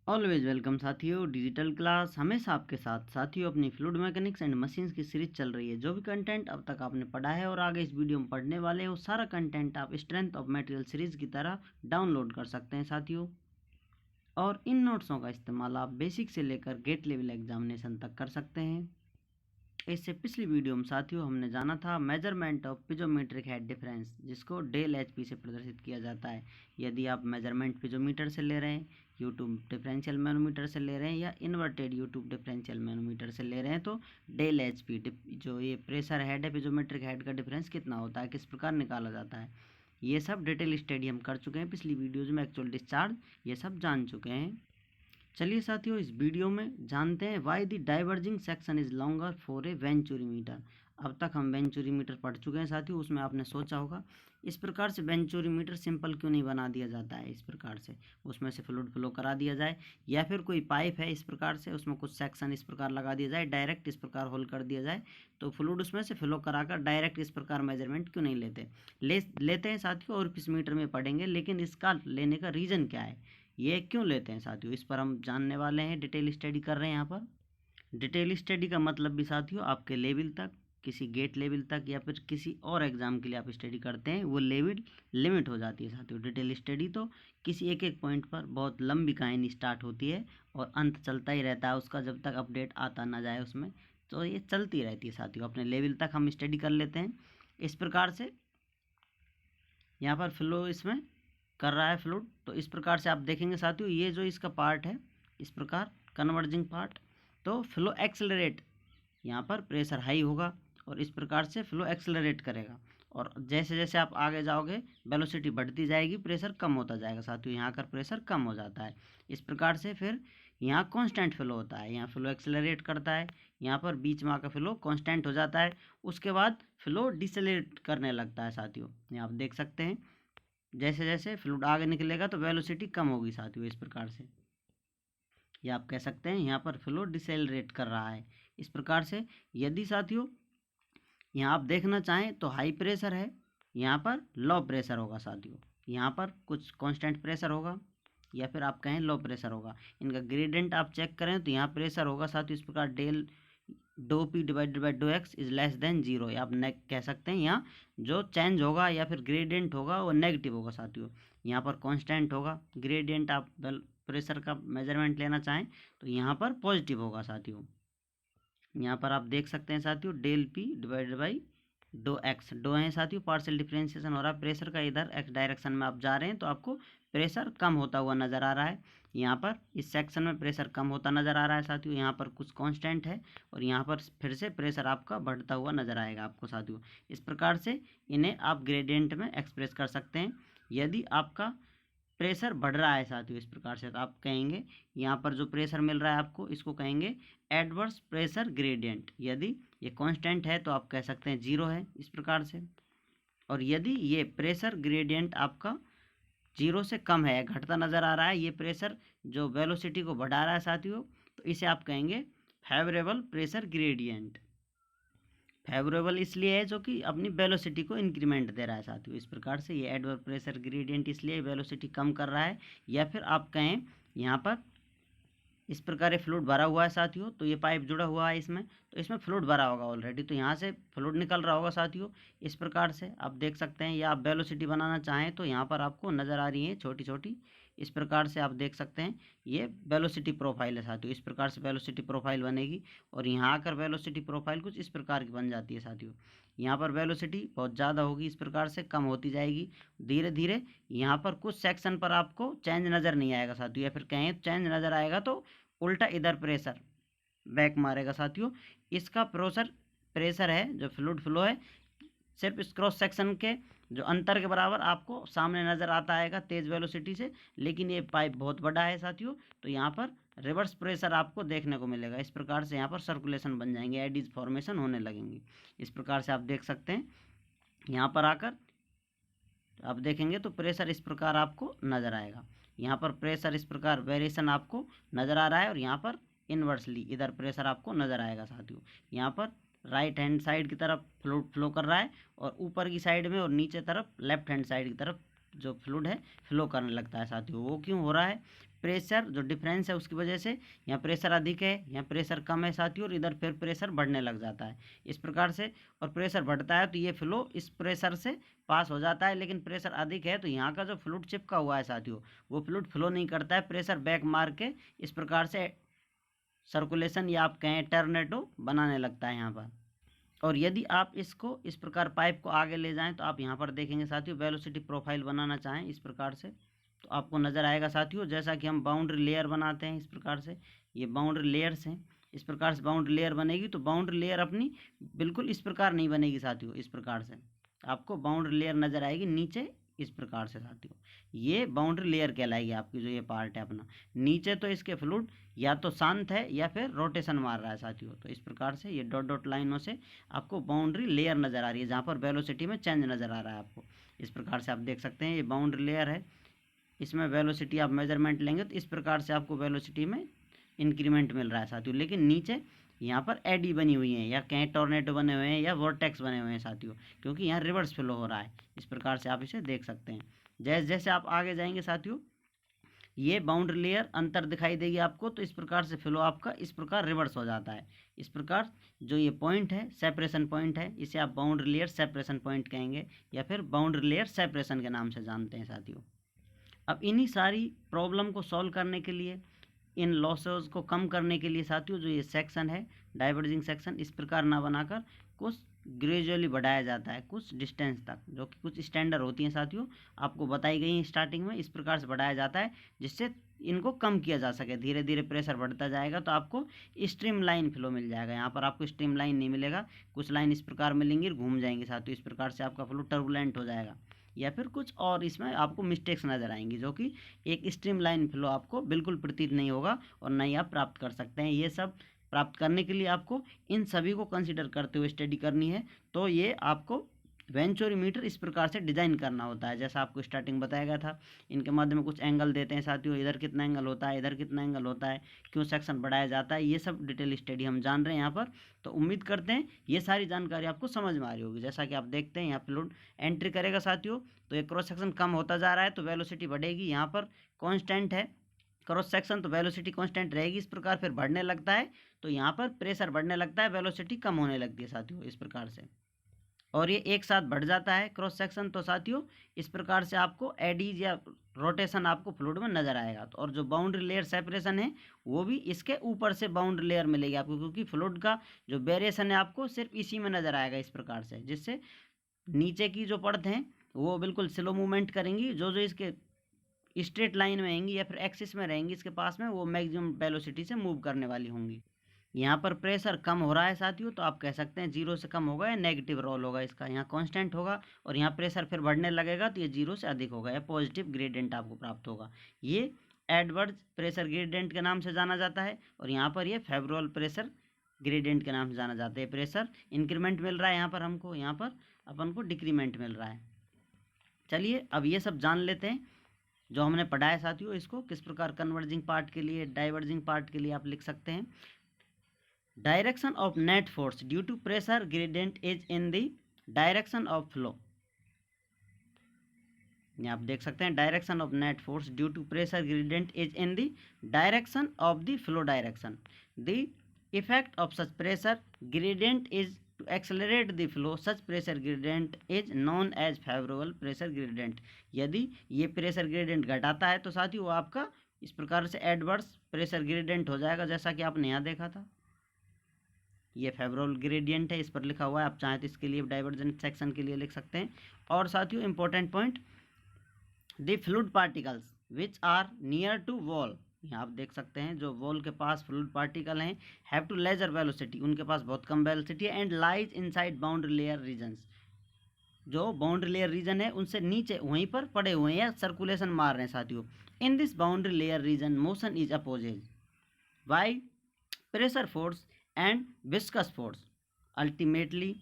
Always welcome साथियों। Digital class हमेशा आपके साथ। साथियों, अपनी फ्लूइड मैकेनिक्स एंड मशीन्स की सीरीज चल रही है। जो भी कंटेंट अब तक आपने पढ़ा है और आगे इस वीडियो में पढ़ने वाले हैं, वो सारा कंटेंट आप स्ट्रेंथ ऑफ मटेरियल सीरीज की तरह डाउनलोड कर सकते हैं साथियों। और इन नोट्सों का इस्तेमाल आप बेसिक से लेकर गेट लेवल एग्जामिनेशन तक कर सकते हैं। इससे पिछली वीडियो में साथियों हमने जाना था मेजरमेंट ऑफ पिजोमेट्रिक हेड डिफरेंस, जिसको डेल एचपी से प्रदर्शित किया जाता है। यदि आप मेजरमेंट पिजोमीटर से ले रहे हैं, यूट्यूब डिफरेंशियल मैनोमीटर से ले रहे हैं, या इन्वर्टेड यूट्यूब डिफरेंशियल मैनोमीटर से ले रहे हैं, तो डेल एचपी जो ये प्रेशर हेड है, पिजोमेट्रिक हेड का डिफरेंस कितना होता है, किस प्रकार निकाला जाता है, ये सब डिटेल स्टडी हम कर चुके हैं पिछली वीडियोज में। एक्चुअल डिस्चार्ज ये सब जान चुके हैं। चलिए साथियों, इस वीडियो में जानते हैं why the diverging section is longer for a venturimeter. अब तक हम वेंचुरीमीटर पढ़ चुके हैं साथियों। उसमें आपने सोचा होगा इस प्रकार से वेंचुरीमीटर सिंपल क्यों नहीं बना दिया जाता है, इस प्रकार से उसमें से फ्लूइड फ्लो करा दिया जाए, या फिर कोई पाइप है इस प्रकार से उसमें कुछ सेक्शन इस प्रकार लगा दिया जाए, डायरेक्ट इस प्रकार होल कर दिया जाए, तो फ्लूइड उसमें से फ्लो कराकर डायरेक्ट इस प्रकार मेजरमेंट क्यों नहीं लेते हैं साथियों। और किस मीटर में पढ़ेंगे, लेकिन इसका लेने का रीज़न क्या है, ये क्यों लेते हैं साथियों, इस पर हम जानने वाले हैं। डिटेल स्टडी कर रहे हैं यहाँ पर। डिटेल स्टडी का मतलब भी साथियों, आपके लेवल तक, किसी गेट लेवल तक या फिर किसी और एग्जाम के लिए आप स्टडी करते हैं, वो लेवल लिमिट हो जाती है साथियों। डिटेल स्टडी तो किसी एक एक पॉइंट पर बहुत लंबी कहानी स्टार्ट होती है और अंत चलता ही रहता है उसका, जब तक अपडेट आता ना जाए उसमें, तो ये चलती रहती है साथियों। अपने लेवल तक हम स्टडी कर लेते हैं इस प्रकार से। यहाँ पर फ्लो इसमें कर रहा है फ्लूइड, तो इस प्रकार से आप देखेंगे साथियों, ये जो इसका पार्ट है इस प्रकार कन्वर्जिंग पार्ट, तो फ्लो एक्सेलरेट, यहाँ पर प्रेशर हाई होगा और इस प्रकार से फ्लो एक्सेलरेट करेगा। और जैसे जैसे आप आगे जाओगे वेलोसिटी बढ़ती जाएगी, प्रेशर कम होता जाएगा साथियों। यहाँ का प्रेशर कम हो जाता है इस प्रकार से। फिर यहाँ कांस्टेंट फ्लो होता है, यहाँ फ्लो एक्सेलरेट करता है, यहाँ पर बीच में आकर फ्लो कांस्टेंट हो जाता है। उसके बाद फ्लो डिसेलरेट करने लगता है साथियों। यहाँ आप देख सकते हैं जैसे जैसे फ्लूइड आगे निकलेगा तो वेलोसिटी कम होगी साथियों, इस प्रकार से। या आप कह सकते हैं यहाँ पर फ्लो डिसेलरेट कर रहा है इस प्रकार से। यदि साथियों यहाँ आप देखना चाहें तो हाई प्रेशर है, यहाँ पर लो प्रेशर होगा साथियों। यहाँ पर कुछ कांस्टेंट प्रेशर होगा या फिर आप कहें लो प्रेशर होगा। इनका ग्रेडियंट आप चेक करें तो यहाँ प्रेशर होगा साथियों इस प्रकार, del doe p divided by dough x is less than zero. आप कह सकते हैं यहाँ जो चेंज होगा या फिर ग्रेडियंट होगा वो नेगेटिव होगा साथियों। यहाँ पर कांस्टेंट होगा ग्रेडियंट, आप प्रेशर का मेजरमेंट लेना चाहें तो यहाँ पर पॉजिटिव होगा साथियों। यहाँ पर आप देख सकते हैं साथियों del P divided by dough x, डो है साथियों पार्शियल डिफरेंशिएशन हो रहा है प्रेशर का, इधर एक्स डायरेक्शन में आप जा रहे हैं तो आपको प्रेशर कम होता हुआ नज़र आ रहा है। यहाँ पर इस सेक्शन में प्रेशर कम होता नज़र आ रहा है साथियों। यहाँ पर कुछ कांस्टेंट है और यहाँ पर फिर से प्रेशर आपका बढ़ता हुआ नज़र आएगा आपको साथियों। इस प्रकार से इन्हें आप ग्रेडियंट में एक्सप्रेस कर सकते हैं। यदि आपका प्रेशर बढ़ रहा है साथियों इस प्रकार से, तो आप कहेंगे यहाँ पर जो प्रेशर मिल रहा है आपको, इसको कहेंगे एडवर्स प्रेशर ग्रेडियंट। यदि ये कांस्टेंट है तो आप कह सकते हैं जीरो है इस प्रकार से। और यदि ये प्रेशर ग्रेडियंट आपका जीरो से कम है, घटता नज़र आ रहा है, ये प्रेशर जो वेलोसिटी को बढ़ा रहा है साथियों, तो इसे आप कहेंगे फेवरेबल प्रेशर ग्रेडियंट। फेवरेबल इसलिए है जो कि अपनी वेलोसिटी को इंक्रीमेंट दे रहा है साथियों। इस प्रकार से ये एडवर्स प्रेशर ग्रेडियंट इसलिए वेलोसिटी कम कर रहा है। या फिर आप कहें यहाँ पर इस प्रकार ये फ्लूइड भरा हुआ है साथियों, तो ये पाइप जुड़ा हुआ है इसमें, तो इसमें फ्लूइड भरा होगा ऑलरेडी, तो यहाँ से फ्लूइड निकल रहा होगा साथियों। इस प्रकार से आप देख सकते हैं, या आप वेलोसिटी बनाना चाहें तो यहाँ पर आपको नज़र आ रही है छोटी छोटी, इस प्रकार से आप देख सकते हैं ये वेलोसिटी प्रोफाइल है साथियों। इस प्रकार से वेलोसिटी प्रोफाइल बनेगी और यहाँ आकर वेलोसिटी प्रोफाइल कुछ इस प्रकार की बन जाती है साथियों। यहाँ पर वेलोसिटी बहुत ज़्यादा होगी, इस प्रकार से कम होती जाएगी धीरे धीरे। यहाँ पर कुछ सेक्शन पर आपको चेंज नज़र नहीं आएगा साथियों, या फिर कहें चेंज नज़र आएगा तो उल्टा इधर प्रेशर बैक मारेगा साथियों। इसका प्रेशर है जो फ्लूइड फ्लो है, सिर्फ इस क्रॉस सेक्शन के जो अंतर के बराबर आपको सामने नज़र आता आएगा तेज़ वेलोसिटी से, लेकिन ये पाइप बहुत बड़ा है साथियों, तो यहाँ पर रिवर्स प्रेशर आपको देखने को मिलेगा। इस प्रकार से यहाँ पर सर्कुलेशन बन जाएंगे, एडीज फॉर्मेशन होने लगेंगी। इस प्रकार से आप देख सकते हैं यहाँ पर आकर आप देखेंगे तो प्रेशर इस प्रकार आपको नज़र आएगा। यहाँ पर प्रेशर इस प्रकार वेरिएशन आपको नज़र आ रहा है और यहाँ पर इन्वर्सली इधर प्रेशर आपको नज़र आएगा साथियों। यहाँ पर राइट हैंड साइड की तरफ फ्लो कर रहा है और ऊपर की साइड में और नीचे तरफ लेफ्ट हैंड साइड की तरफ जो फ्लूइड है फ्लो करने लगता है साथियों। वो क्यों हो रहा है, प्रेशर जो डिफरेंस है उसकी वजह से यहाँ प्रेशर अधिक है, यहाँ प्रेशर कम है साथियों, और इधर फिर प्रेशर बढ़ने लग जाता है इस प्रकार से। और प्रेशर बढ़ता है तो ये फ्लो इस प्रेशर से पास हो जाता है, लेकिन प्रेशर अधिक है तो यहाँ का जो फ्लूइड चिपका हुआ है साथियों वो फ्लूइड फ्लो नहीं करता है, प्रेशर बैक मार के इस प्रकार से सर्कुलेशन या आप कहें टर्नेडो बनाने लगता है यहाँ पर। और यदि आप इसको इस प्रकार पाइप को आगे ले जाएं तो आप यहाँ पर देखेंगे साथियों, वेलोसिटी प्रोफाइल बनाना चाहें इस प्रकार से तो आपको नज़र आएगा साथियों, जैसा कि हम बाउंड्री लेयर बनाते हैं इस प्रकार से, ये बाउंड्री लेयर्स हैं, इस प्रकार से बाउंड्री लेयर बनेगी। तो बाउंड्री लेयर अपनी बिल्कुल इस प्रकार नहीं बनेगी साथियों, इस प्रकार से आपको बाउंड्री लेयर नज़र आएगी नीचे इस प्रकार से साथियों, ये बाउंड्री लेयर कहलाएगी आपकी जो ये पार्ट है अपना। नीचे तो इसके फ्लूइड या तो शांत है या फिर रोटेशन मार रहा है साथियों, तो इस प्रकार से ये डॉट डॉट लाइनों से आपको बाउंड्री लेयर नज़र आ रही है, जहाँ पर वेलोसिटी में चेंज नज़र आ रहा है आपको। इस प्रकार से आप देख सकते हैं ये बाउंड्री लेयर है, इसमें वेलोसिटी आप मेजरमेंट लेंगे तो इस प्रकार से आपको वेलोसिटी में इंक्रीमेंट मिल रहा है साथियों। लेकिन नीचे यहाँ पर एडी बनी हुई है या कहीं टॉर्नेडो बने हुए हैं या वोर्टेक्स बने हुए हैं साथियों, क्योंकि यहाँ रिवर्स फ्लो हो रहा है। इस प्रकार से आप इसे देख सकते हैं। जैसे जैसे आप आगे जाएंगे साथियों ये बाउंड्री लेयर अंतर दिखाई देगी आपको, तो इस प्रकार से फ्लो आपका इस प्रकार रिवर्स हो जाता है। इस प्रकार जो ये पॉइंट है सेपरेशन पॉइंट है, इसे आप बाउंड्री लेयर सेपरेशन पॉइंट कहेंगे या फिर बाउंड्री लेयर सेपरेशन के नाम से जानते हैं साथियों। अब इन्हीं सारी प्रॉब्लम को सॉल्व करने के लिए, इन लॉसेस को कम करने के लिए साथियों जो ये सेक्शन है डाइवर्जिंग सेक्शन इस प्रकार ना बनाकर कुछ ग्रेजुअली बढ़ाया जाता है कुछ डिस्टेंस तक, जो कि कुछ स्टैंडर्ड होती हैं साथियों आपको बताई गई हैं स्टार्टिंग में, इस प्रकार से बढ़ाया जाता है जिससे इनको कम किया जा सके। धीरे धीरे प्रेशर बढ़ता जाएगा तो आपको स्ट्रीम लाइन फ्लो मिल जाएगा। यहाँ पर आपको स्ट्रीम लाइन नहीं मिलेगा, कुछ लाइन इस प्रकार मिलेंगी और घूम जाएंगी साथियों, इस प्रकार से आपका फ्लो टर्बुलेंट हो जाएगा या फिर कुछ और इसमें आपको मिस्टेक्स नज़र आएंगी, जो कि एक स्ट्रीम लाइन फ्लो आपको बिल्कुल प्रतीत नहीं होगा और न ही आप प्राप्त कर सकते हैं। ये सब प्राप्त करने के लिए आपको इन सभी को कंसिडर करते हुए स्टडी करनी है। तो ये आपको वेंचुरीमीटर इस प्रकार से डिज़ाइन करना होता है, जैसा आपको स्टार्टिंग बताया गया था। इनके मध्य में कुछ एंगल देते हैं साथियों, इधर कितना एंगल होता है, इधर कितना एंगल होता है, क्यों सेक्शन बढ़ाया जाता है, ये सब डिटेल स्टडी हम जान रहे हैं यहाँ पर। तो उम्मीद करते हैं ये सारी जानकारी आपको समझ में आ रही होगी। जैसा कि आप देखते हैं यहाँ फ्लूइड एंट्री करेगा साथियों तो ये क्रॉस सेक्शन कम होता जा रहा है तो वेलोसिटी बढ़ेगी, यहाँ पर कॉन्स्टेंट है क्रॉस सेक्शन तो वेलोसिटी कांस्टेंट रहेगी। इस प्रकार फिर बढ़ने लगता है तो यहाँ पर प्रेशर बढ़ने लगता है, वेलोसिटी कम होने लगती है साथियों इस प्रकार से, और ये एक साथ बढ़ जाता है क्रॉस सेक्शन। तो साथियों इस प्रकार से आपको एडीज या रोटेशन आपको फ्लूइड में नजर आएगा। तो और जो बाउंड्री लेयर सेपरेशन है वो भी इसके ऊपर से बाउंड्री लेयर मिलेगी आपको, क्योंकि फ्लूइड का जो वेरिएशन है आपको सिर्फ इसी में नजर आएगा इस प्रकार से, जिससे नीचे की जो परत हैं वो बिल्कुल स्लो मूवमेंट करेंगी, जो जो इसके स्ट्रेट लाइन में रहेंगी या फिर एक्सिस में रहेंगी इसके पास में वो मैक्सिमम वेलोसिटी से मूव करने वाली होंगी। यहाँ पर प्रेशर कम हो रहा है साथियों तो आप कह सकते हैं जीरो से कम होगा या नेगेटिव रोल होगा इसका, यहाँ कांस्टेंट होगा और यहाँ प्रेशर फिर बढ़ने लगेगा तो ये जीरो से अधिक होगा या पॉजिटिव ग्रेडियंट आपको प्राप्त होगा। ये एडवर्स प्रेशर ग्रेडियंट के नाम से जाना जाता है और यहाँ पर ये फेवरेबल प्रेशर ग्रेडियंट के नाम से जाना जाता है। प्रेशर इंक्रीमेंट मिल रहा है यहाँ पर हमको, यहाँ पर अपन को डिक्रीमेंट मिल रहा है। चलिए अब ये सब जान लेते हैं जो हमने पढ़ा है साथियों, इसको किस प्रकार कन्वर्जिंग पार्ट के लिए डाइवर्जिंग पार्ट के लिए आप लिख सकते हैं। Direction of net force due to pressure gradient is in the direction of flow. आप देख सकते हैं direction of net force due to pressure gradient is in the direction of the flow direction. The effect of such pressure gradient is to accelerate the flow, such pressure gradient is known as favorable pressure gradient। यदि ये pressure gradient घटाता है तो साथ ही वो आपका इस प्रकार से एडवर्स प्रेशर ग्रेडियंट हो जाएगा, जैसा कि आपने यहाँ देखा था। ये फेवरेबल ग्रेडियंट है, इस पर लिखा हुआ है, आप चाहें तो इसके लिए डाइवर्जेंट सेक्शन के लिए लिख सकते हैं। और साथियों important point, the fluid particles which are near to wall, यहाँ आप देख सकते हैं जो वॉल के पास फ्लूइड पार्टिकल हैं हैव टू लेजर वेलोसिटी, उनके पास बहुत कम वेलोसिटी है, and lies inside boundary layer regions, जो बाउंड्री लेयर रीजन है उनसे नीचे वहीं पर पड़े हुए हैं या सर्कुलेशन मार रहे हैं साथियों। In this boundary layer region motion is opposes by pressure force and viscous force. Ultimately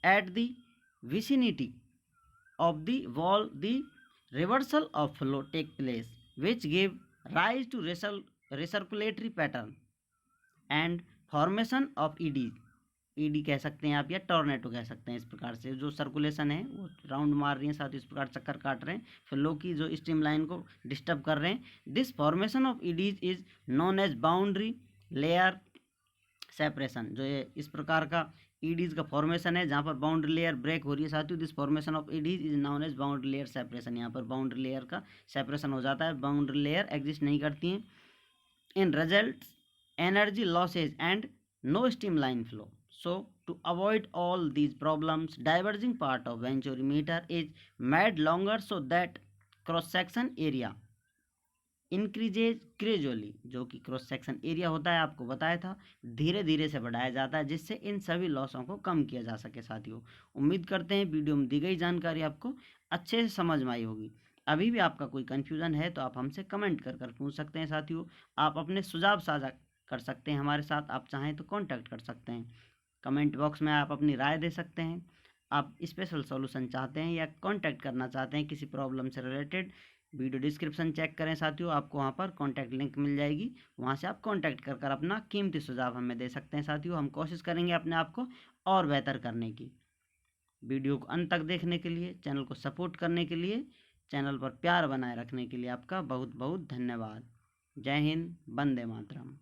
at the vicinity of the wall the reversal of flow take place which give rise to recirculatory pattern and formation of eddies। ED कह सकते हैं आप या tornado कह सकते हैं। इस प्रकार से जो सर्कुलेशन है वो राउंड मार रही है, साथ ही इस प्रकार चक्कर काट रहे हैं, फ्लो की जो स्ट्रीम लाइन को डिस्टर्ब कर रहे हैं। This formation of eddies is known as boundary layer separation. जो ये इस प्रकार का ईडीज का फॉर्मेशन है जहाँ पर बाउंड्री लेयर ब्रेक हो रही है साथियों, this formation of eddies is known as boundary layer separation. यहाँ पर बाउंड्री लेयर का सेपरेशन हो जाता है, बाउंड्री लेयर एग्जिस्ट नहीं करती हैं। इन result energy losses and no streamline flow. So to avoid all these problems, diverging part of venturimeter is made longer so that cross section area increases gradually। जो कि cross section area होता है आपको बताया था, धीरे धीरे से बढ़ाया जाता है जिससे इन सभी लॉसों को कम किया जा सके। साथियों उम्मीद करते हैं वीडियो में दी गई जानकारी आपको अच्छे से समझ में आई होगी। अभी भी आपका कोई कन्फ्यूज़न है तो आप हमसे कमेंट कर पूछ सकते हैं। साथियों आप अपने सुझाव साझा कर सकते हैं हमारे साथ, आप चाहें तो कांटेक्ट कर सकते हैं। कमेंट बॉक्स में आप अपनी राय दे सकते हैं। आप स्पेशल सॉल्यूशन चाहते हैं या कांटेक्ट करना चाहते हैं किसी प्रॉब्लम से रिलेटेड, वीडियो डिस्क्रिप्शन चेक करें साथियों, आपको वहां पर कांटेक्ट लिंक मिल जाएगी, वहां से आप कांटेक्ट कर अपना कीमती सुझाव हमें दे सकते हैं। साथियों हम कोशिश करेंगे अपने आप को और बेहतर करने की। वीडियो को अंत तक देखने के लिए, चैनल को सपोर्ट करने के लिए, चैनल पर प्यार बनाए रखने के लिए आपका बहुत बहुत धन्यवाद। जय हिंद, वंदे मातरम।